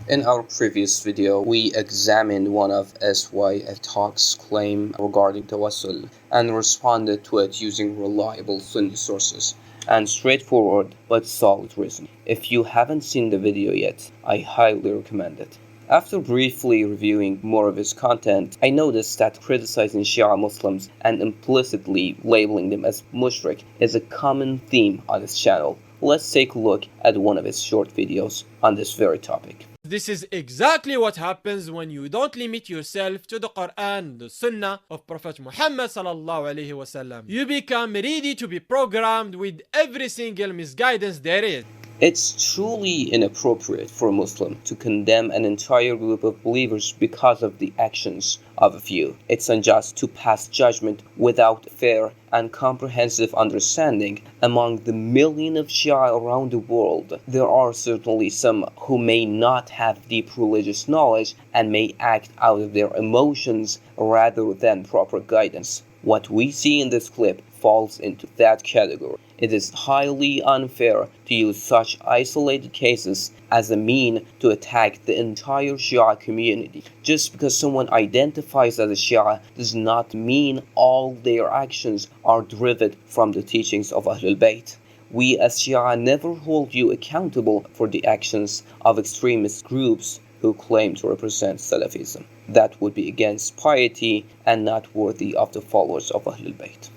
In our previous video, we examined one of SyfeTalk's claim regarding tawassul and responded to it using reliable Sunni sources and straightforward but solid reasoning. If you haven't seen the video yet, I highly recommend it. After briefly reviewing more of his content, I noticed that criticizing Shia Muslims and implicitly labeling them as mushrik is a common theme on his channel. Let's take a look at one of his short videos on this very topic. This is exactly what happens when you don't limit yourself to the Quran, the Sunnah of Prophet Muhammad sallallahu alaihi wasallam. You become ready to be programmed with every single misguidance there is. It's truly inappropriate for a Muslim to condemn an entire group of believers because of the actions of a few. It's unjust to pass judgment without fair and comprehensive understanding among the million of Shia around the world. There are certainly some who may not have deep religious knowledge and may act out of their emotions rather than proper guidance. What we see in this clip falls into that category. It is highly unfair to use such isolated cases as a mean to attack the entire Shia community. Just because someone identifies as a Shia does not mean all their actions are driven from the teachings of Ahlul Bayt. We as Shia never hold you accountable for the actions of extremist groups who claim to represent Salafism. That would be against piety and not worthy of the followers of Ahlul Bayt.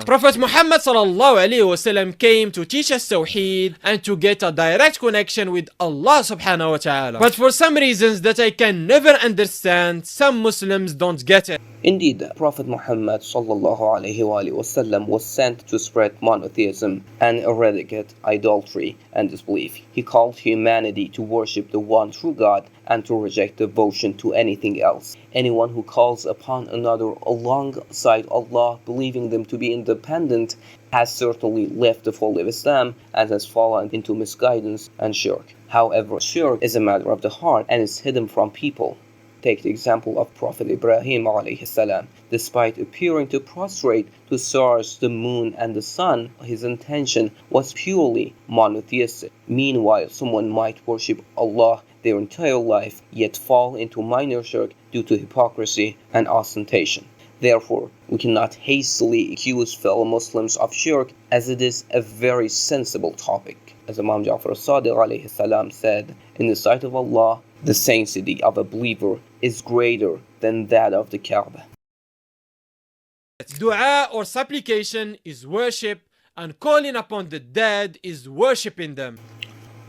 Prophet Muhammad sallallahu alaihi wasallam came to teach us Tawheed and to get a direct connection with Allah subhanahu wa ta'ala. But for some reasons that I can never understand, some Muslims don't get it. Indeed, Prophet Muhammad sallallahu alaihi wasallam was sent to spread monotheism and eradicate idolatry and disbelief. He called humanity to worship the one true God and to reject devotion to anything else. Anyone who calls upon another alongside Allah, believing them to be independent, has certainly left the fold of Islam and has fallen into misguidance and shirk. However, shirk is a matter of the heart and is hidden from people. Take the example of Prophet Ibrahim alayhi salam. Despite appearing to prostrate to stars, the moon and the sun, his intention was purely monotheistic. Meanwhile, someone might worship Allah their entire life, yet fall into minor shirk due to hypocrisy and ostentation. Therefore, we cannot hastily accuse fellow Muslims of shirk, as it is a very sensible topic. As Imam Ja'far al-Sadiq alayhi salam said, in the sight of Allah, the sanctity of a believer is greater than that of the Kaaba. Dua or supplication is worship, and calling upon the dead is worshipping them.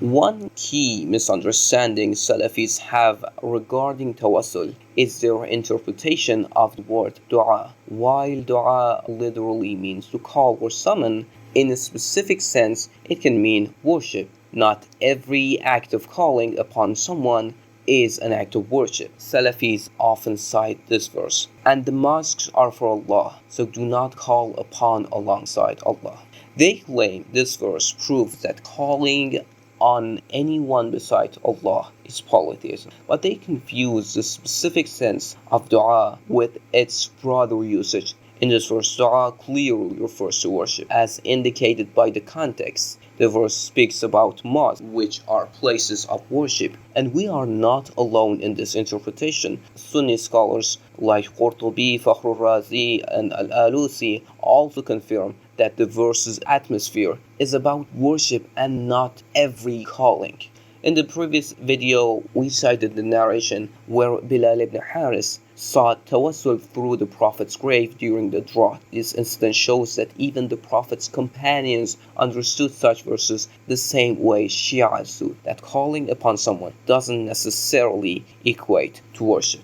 One key misunderstanding Salafis have regarding tawassul is their interpretation of the word dua. While dua literally means to call or summon, in a specific sense it can mean worship. Not every act of calling upon someone is an act of worship. Salafis often cite this verse, and the mosques are for Allah, so do not call upon alongside Allah. They claim this verse proves that calling on anyone besides Allah is polytheism, but they confuse the specific sense of dua with its broader usage. In this verse, dua clearly refers to worship, as indicated by the context. The verse speaks about mosques, which are places of worship, and we are not alone in this interpretation. Sunni scholars like Qurtubi, Fakhr, al-Razi, and al-Alusi also confirm that the verse's atmosphere is about worship and not every calling. In the previous video, we cited the narration where Bilal ibn Haris sought tawassul through the Prophet's grave during the drought. This incident shows that even the Prophet's companions understood such verses the same way Shias do, that calling upon someone doesn't necessarily equate to worship.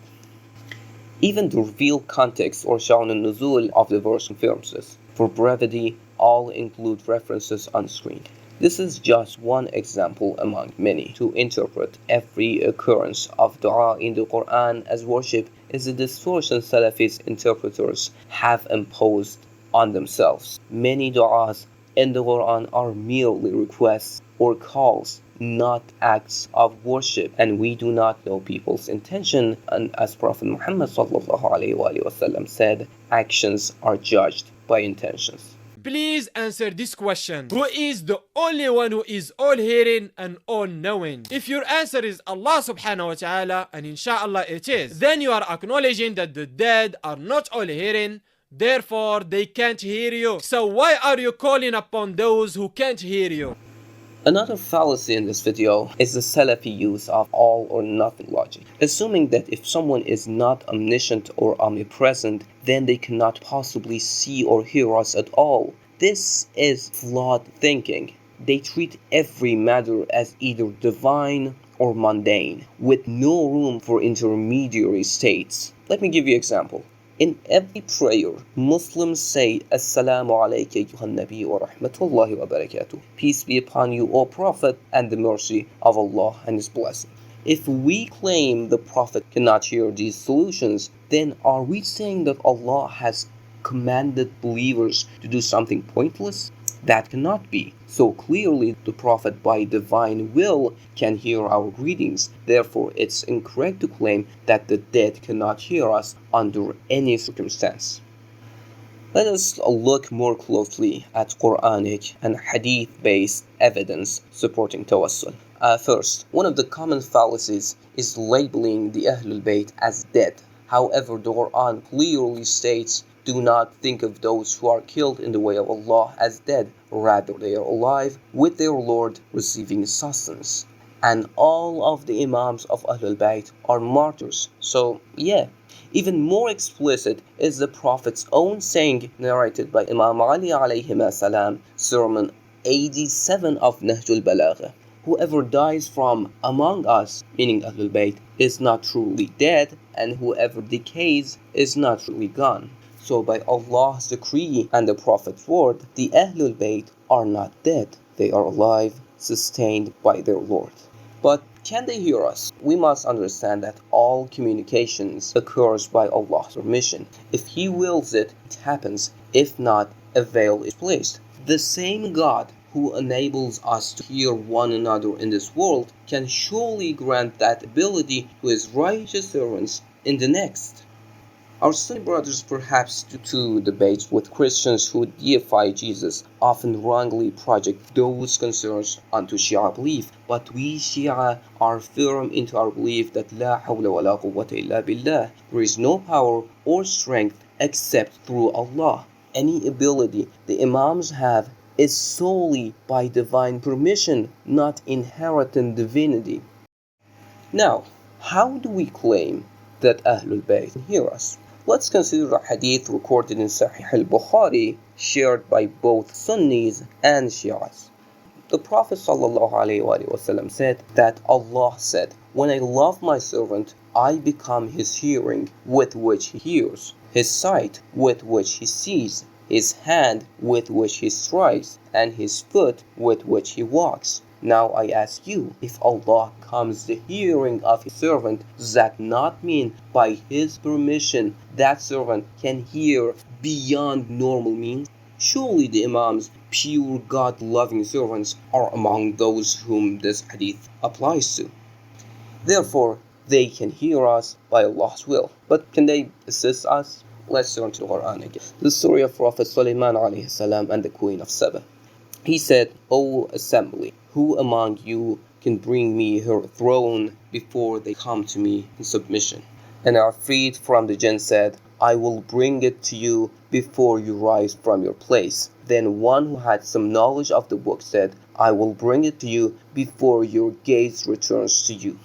Even the revealed context or sha'n al-nuzul of the verse confirms this. For brevity, all include references on screen. This is just one example among many. To interpret every occurrence of dua in the Quran as worship is a distortion Salafist interpreters have imposed on themselves. Many du'as in the Quran are merely requests or calls, not acts of worship, and we do not know people's intention, and as Prophet Muhammad sallallahu alaihi wasallam said, actions are judged by intentions. Please answer this question. Who is the only one who is all hearing and all knowing? If your answer is Allah subhanahu wa ta'ala, and inshallah it is, then you are acknowledging that the dead are not all hearing, therefore they can't hear you. So why are you calling upon those who can't hear you? Another fallacy in this video is the Salafi use of all or nothing logic, assuming that if someone is not omniscient or omnipresent, then they cannot possibly see or hear us at all. This is flawed thinking. They treat every matter as either divine or mundane, with no room for intermediary states. Let me give you an example. In every prayer, Muslims say, Assalamu alayka ayyuhan nabi wa rahmatullahi wa barakatuh. Peace be upon you, O Prophet, and the mercy of Allah and His blessing. If we claim the Prophet cannot hear these solutions, then are we saying that Allah has commanded believers to do something pointless? That cannot be. So clearly the Prophet by divine will can hear our greetings. Therefore it's incorrect to claim that the dead cannot hear us under any circumstance. Let us look more closely at Quranic and Hadith-based evidence supporting tawassul. First, one of the common fallacies is labeling the Ahlul Bayt as dead. However, the Quran clearly states, do not think of those who are killed in the way of Allah as dead. Rather, they are alive with their Lord receiving sustenance. And all of the Imams of Ahlul Bayt are martyrs. So, yeah. Even more explicit is the Prophet's own saying narrated by Imam Ali alayhi salam, Sermon 87 of Nahjul Balagha. Whoever dies from among us, meaning Ahlul Bayt, is not truly dead, and whoever decays is not truly gone. So by Allah's decree and the Prophet's word, the Ahlul Bayt are not dead. They are alive, sustained by their Lord. But can they hear us? We must understand that all communications occurs by Allah's permission. If He wills it, it happens. If not, a veil is placed. The same God who enables us to hear one another in this world can surely grant that ability to His righteous servants in the next. Our Sunni brothers perhaps due to debates with Christians who deify Jesus often wrongly project those concerns onto Shia belief, but we Shia are firm into our belief that La hawla wa la quwwata illa billah. There is no power or strength except through Allah. Any ability the Imams have is solely by divine permission, not inherent divinity. Now, how do we claim that Ahlul Bayt can hear us? Let's consider a hadith recorded in Sahih al-Bukhari, shared by both Sunnis and Shias. The Prophet ﷺ said that Allah said, when I love my servant, I become his hearing with which he hears, his sight with which he sees, his hand with which he strikes, and his foot with which he walks. Now I ask you, if Allah becomes the hearing of His servant, does that not mean by His permission that servant can hear beyond normal means? Surely the Imams, pure God-loving servants, are among those whom this hadith applies to. Therefore, they can hear us by Allah's will. But can they assist us? Let's turn to the Quran again. The story of Prophet Sulaiman alayhi salam and the Queen of Saba. He said, O assembly, who among you can bring me her throne before they come to me in submission? And our Ifrit from the jinn said, I will bring it to you before you rise from your place. Then one who had some knowledge of the book said, I will bring it to you before your gaze returns to you.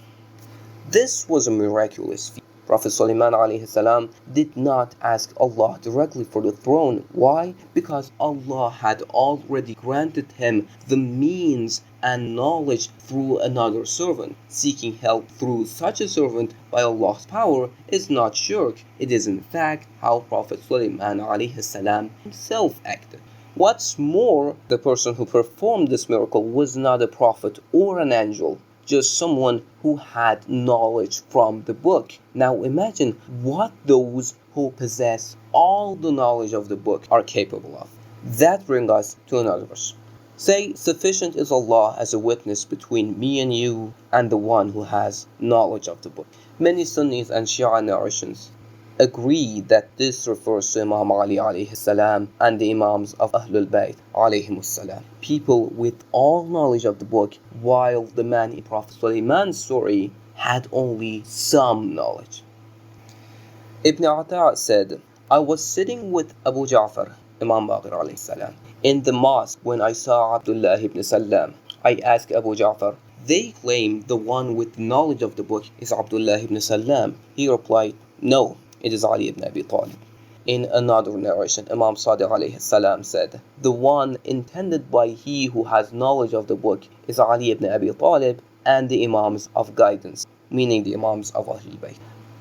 This was a miraculous feat. Prophet Sulaiman alayhi salam did not ask Allah directly for the throne. Why? Because Allah had already granted him the means and knowledge through another servant. Seeking help through such a servant by Allah's power is not shirk. It is in fact how Prophet Sulaiman alayhi salam himself acted. What's more, the person who performed this miracle was not a prophet or an angel, just someone who had knowledge from the book. Now imagine what those who possess all the knowledge of the book are capable of. That brings us to another verse. Say, sufficient is Allah as a witness between me and you and the one who has knowledge of the book. Many Sunnis and Shia narrations agree that this refers to Imam Ali alayhi salam and the Imams of Ahlul Bayt alayhimus salam. People with all knowledge of the book, while the man in Prophet Sulaiman's story had only some knowledge. Ibn Ata said, I was sitting with Abu Ja'far, Imam Baqir alayhi salam, in the mosque when I saw Abdullah ibn Salam. I asked Abu Ja'far, they claim the one with knowledge of the book is Abdullah ibn Salam. He replied, no, it is Ali ibn Abi Talib. In another narration, Imam Sadiq alayhi salam said, the one intended by he who has knowledge of the book is Ali ibn Abi Talib and the Imams of guidance, meaning the Imams of Ahlul Bayt.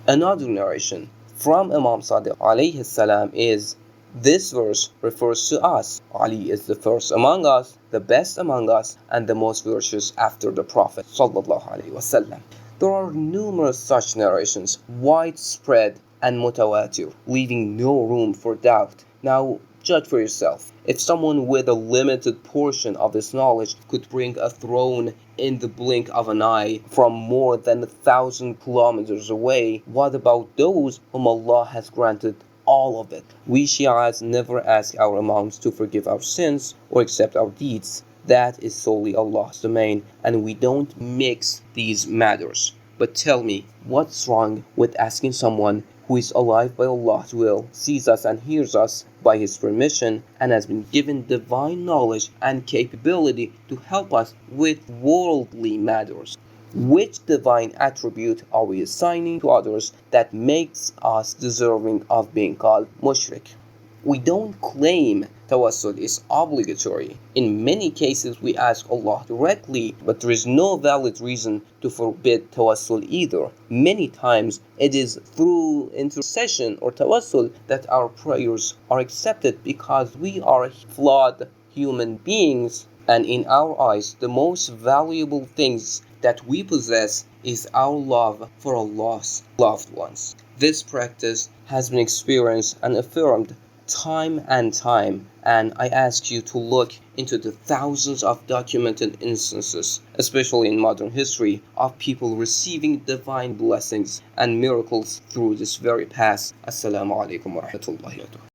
Another narration from Imam Sadiq alayhi salam is, this verse refers to us. Ali is the first among us, the best among us, and the most virtuous after the Prophet sallallahu alaihi wasallam. There are numerous such narrations, widespread and mutawatir, leaving no room for doubt. Now, judge for yourself. If someone with a limited portion of this knowledge could bring a throne in the blink of an eye from more than 1,000 kilometers away, what about those whom Allah has granted all of it? We Shias never ask our Imams to forgive our sins or accept our deeds. That is solely Allah's domain, and we don't mix these matters. But tell me, what's wrong with asking someone who is alive by Allah's will, sees us and hears us by His permission, and has been given divine knowledge and capability to help us with worldly matters? Which divine attribute are we assigning to others that makes us deserving of being called mushrik? We don't claim tawassul is obligatory. In many cases we ask Allah directly, but there is no valid reason to forbid tawassul either. Many times it is through intercession or tawassul that our prayers are accepted, because we are flawed human beings, and in our eyes the most valuable things that we possess is our love for Allah's loved ones. This practice has been experienced and affirmed time and time, and I ask you to look into the thousands of documented instances, especially in modern history, of people receiving divine blessings and miracles through this very path. Assalamu alaikum wa rahmatullahi wa barakatuh.